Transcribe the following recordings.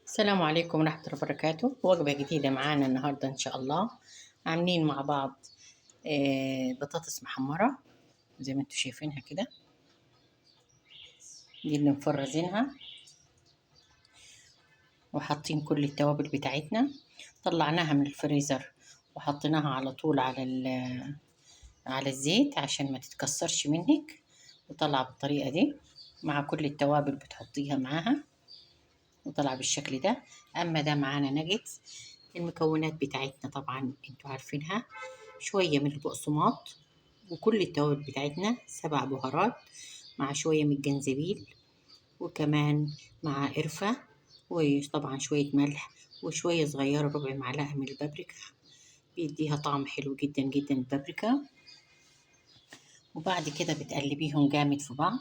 السلام عليكم ورحمة الله وبركاته. وجبة جديدة معانا النهاردة إن شاء الله. عاملين مع بعض بطاطس محمرة زي ما انتوا شايفينها كده. دي اللي مفرزينها وحاطين كل التوابل بتاعتنا. طلعناها من الفريزر وحطيناها على طول على الزيت عشان ما تتكسرش منك، وطلع بالطريقة دي مع كل التوابل بتحطيها معاها وطلع بالشكل ده. اما ده معانا ناجتس. المكونات بتاعتنا طبعا انتوا عارفينها، شوية من البقسماط وكل التوابل بتاعتنا 7 بهارات مع شوية من الجنزبيل، وكمان مع قرفة، وطبعا شوية ملح وشوية صغيرة ربع معلقة من البابريكا، بيديها طعم حلو جدا جدا البابريكا. وبعد كده بتقلبيهم جامد في بعض،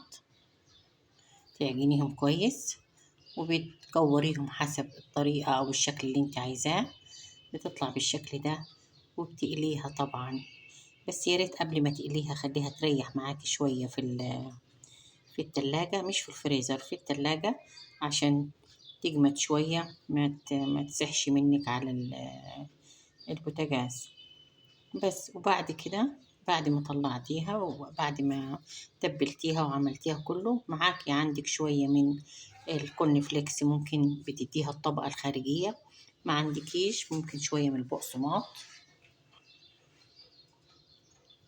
تعجنيهم كويس وبتكوريهم حسب الطريقة أو الشكل اللي انت عايزاه. بتطلع بالشكل ده وبتقليها طبعا، بس يا ريت قبل ما تقليها خليها تريح معاكي شوية في التلاجة، مش في الفريزر، في التلاجة، عشان تجمد شوية ما تسحش منك على البوتاجاز. بس وبعد كده بعد ما طلعتيها وبعد ما تبلتيها وعملتيها كله معاكي، عندك شوية من الكورن فليكس ممكن بتديها الطبقة الخارجية، ما عندكيش ممكن شوية من البقسماط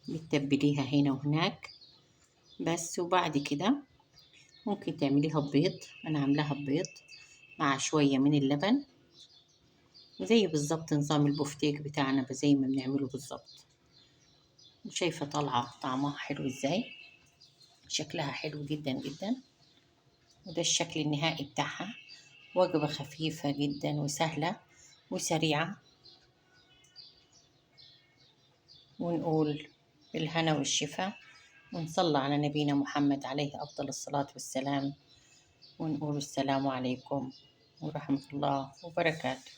بتتبليها هنا وهناك. بس وبعد كده ممكن تعمليها ببيض، انا عاملاها ببيض مع شوية من اللبن، زي بالظبط نظام البفتيك بتاعنا زي ما بنعمله بالظبط. شايفة طالعة طعمها حلو ازاي، شكلها حلو جدا جدا. وده الشكل النهائي بتاعها. وجبة خفيفة جدا وسهلة وسريعة، ونقول بالهنا والشفا، ونصلي على نبينا محمد عليه أفضل الصلاة والسلام، ونقول السلام عليكم ورحمة الله وبركاته.